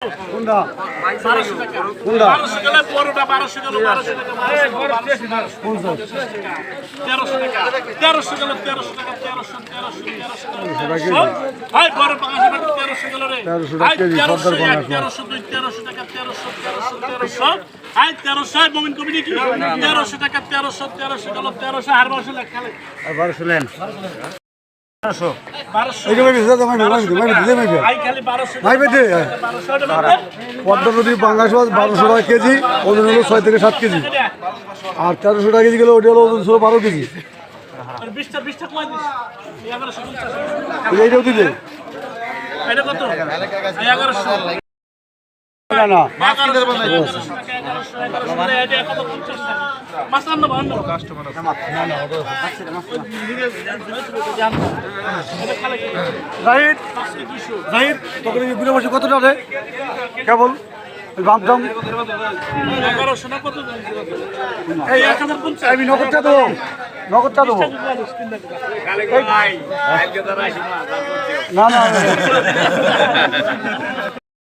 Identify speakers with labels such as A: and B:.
A: কোনটা 1200 টাকা কোনটা 1200 গেলে বড়টা 1200 গেল 1200 টাকা 1300 টাকা 1300 গেল 1300 টাকা 1300 ভাই বড় পাঁচ টাকা 1300 গেল রে
B: 1300 টাকা কেজি সর্দার বাংলা
A: 1300 টাকা 1300 আই 1300 মোমিন কমিটি কি 1300 টাকা 1300 গেল 1300 আর 1200 লেখ খালে
B: আর 1200 লেন 1200
A: 1200
B: এই যে ভাই দাদা
A: আই খালি 1200
B: ভাই বেদে
A: 1200
B: পদ্মা নদীর পাঙ্গাস মাছ 1200 টাকা কেজি ওজন হলো 6 থেকে 7 কেজি আর 1300 টাকা কেজি গেলে ওটা হলো ওজন ছিল 12 কেজি
A: আর 20টা কমাই দিস 1150
B: এইটাও দিলে
A: এটা কত 1100
B: না না জাহিদ জাহিদ তোকে বুঝে বসে কতটা রে কেবল বাপ দাম এই 1050 আমি নগদটা দেবো নগদটা দেবো না না